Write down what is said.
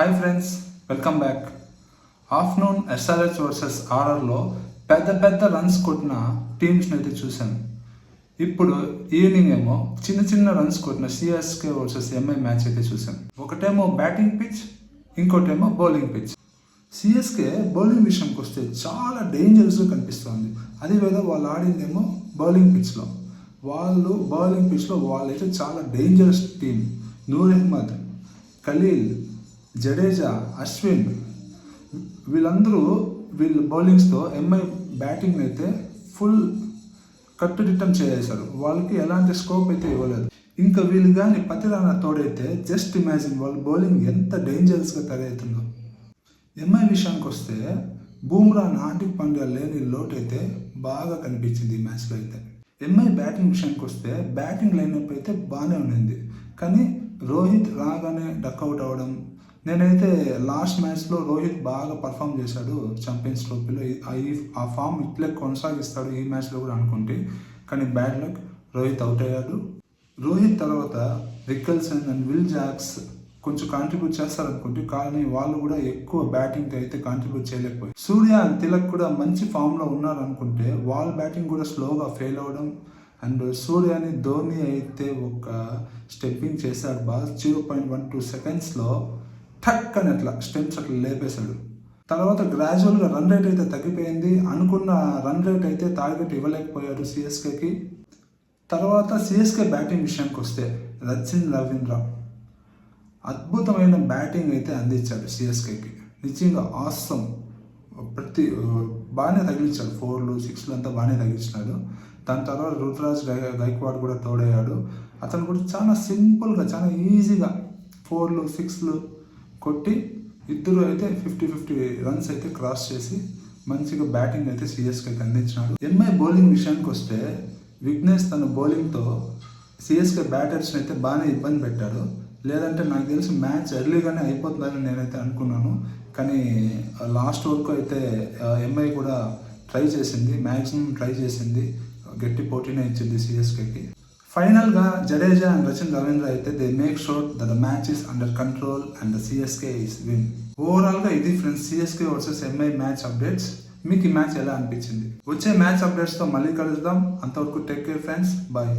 Hi friends, welcome back. Afternoon SRH versus ఆర్ఆర్లో పెద్ద runs కొట్టిన టీమ్స్ని అయితే చూశాను. ఇప్పుడు ఈవినింగ్ ఏమో చిన్న రన్స్ కొట్టిన సిఎస్కే వర్సెస్ ఎంఐ మ్యాచ్ అయితే చూశాను. ఒకటేమో బ్యాటింగ్ పిచ్, ఇంకోటేమో బౌలింగ్ పిచ్. సిఎస్కే బౌలింగ్ విషయంకి వస్తే చాలా డేంజరస్గా కనిపిస్తుంది. అదేవిధంగా వాళ్ళు ఆడిందేమో బౌలింగ్ పిచ్లో. బౌలింగ్ పిచ్లో వాళ్ళైతే చాలా డేంజరస్ టీం. నూర్ అహ్మద్, ఖలీల్, జడేజా, అశ్విన్ వీళ్ళ బౌలింగ్స్తో ఎంఐ బ్యాటింగ్ అయితే ఫుల్ కట్టుదిట్టం చేసేశారు. వాళ్ళకి ఎలాంటి స్కోప్ అయితే ఇవ్వలేదు. ఇంకా వీళ్ళు కానీ పతిరానా తోడైతే జస్ట్ ఇమాజిన్ వాళ్ళ బౌలింగ్ ఎంత డేంజరస్గా తయారవుతుందో. ఎంఐ విషయానికి వస్తే బూమ్రా, హార్దిక్ పాండ్యా లేని లోటు అయితే బాగా కనిపించింది ఈ మ్యాచ్లో అయితే. ఎంఐ బ్యాటింగ్ విషయానికి వస్తే బ్యాటింగ్ లైనప్ అయితే బాగానే ఉండింది, కానీ రోహిత్ రాగానే డక్అవుట్ అవ్వడం. నేనైతే లాస్ట్ మ్యాచ్లో రోహిత్ బాగా పర్ఫామ్ చేశాడు ఛాంపియన్స్ ట్రోఫీలో. ఆ ఫామ్ ఇట్లే కొనసాగిస్తాడు ఈ మ్యాచ్లో కూడా అనుకుంటే, కానీ బ్యాడ్ లక్, రోహిత్ అవుట్ అయ్యాడు. రోహిత్ తర్వాత రికల్సన్ అండ్ విల్ జాక్స్ కొంచెం కాంట్రిబ్యూట్ చేస్తారనుకుంటే, కానీ వాళ్ళు కూడా ఎక్కువ బ్యాటింగ్ అయితే కాంట్రిబ్యూట్ చేయలేకపోయారు. సూర్య అండ్ తిలక్ కూడా మంచి ఫామ్లో ఉన్నారనుకుంటే వాళ్ళ బ్యాటింగ్ కూడా స్లోగా ఫెయిల్ అవ్వడం. అండ్ సూర్యని ధోని అయితే ఒక స్టెప్పింగ్ చేశాడు బాగా 0.12 సెకండ్స్లో ఠక్ అని అట్లా స్టెప్స్ అట్లా లేపేశాడు. తర్వాత గ్రాడ్యువల్గా రన్ రేట్ అయితే తగ్గిపోయింది. అనుకున్న రన్ రేట్ అయితే టార్గెట్ ఇవ్వలేకపోయారు సిఎస్కేకి. తర్వాత సిఎస్కే బ్యాటింగ్ విషయానికి వస్తే రచిన్ రవీంద్ర అద్భుతమైన బ్యాటింగ్ అయితే అందించాడు సిఎస్కేకి. నిజంగా ఆసమ్, బాగానే తగిలించాడు. 4లు 6లు అంతా బాగానే తగిలించినాడు. దాని తర్వాత రుతురాజ్ గైక్వాడ్ కూడా తోడయ్యాడు. అతను కూడా చాలా సింపుల్గా, చాలా ఈజీగా 4లు 6లు కొట్టి ఇద్దరు అయితే 50-50 రన్స్ అయితే క్రాస్ చేసి మంచిగా బ్యాటింగ్ అయితే సిఎస్కేకి అందించినాడు. ఎంఐ బౌలింగ్ విషయానికి వస్తే విఘ్నేష్ తన బౌలింగ్తో సిఎస్కే బ్యాటర్స్ని అయితే బాగానే ఇబ్బంది పెట్టాడు. లేదంటే నాకు తెలిసి మ్యాచ్ ఎర్లీగానే అయిపోతుందని నేనైతే అనుకున్నాను. కానీ లాస్ట్ వరకు అయితే ఎంఐ కూడా ట్రై చేసింది, మ్యాక్సిమం ట్రై చేసింది, గట్టి పోటీనే ఇచ్చింది సిఎస్కేకి. ఫైనల్గా జడేజా అండ్ రచిన్ రవీంద్ర అయితే they make sure that the match is under control and the CSK is win. ఓవరాల్గా ఇది friends CSK versus MI match updates. మీకు ఈ మ్యాచ్ ఎలా అనిపించింది? వచ్చే మ్యాచ్ అప్డేట్స్తో మళ్ళీ కలుద్దాం. అంతవరకు టేక్ కేర్ ఫ్రెండ్స్, బాయ్.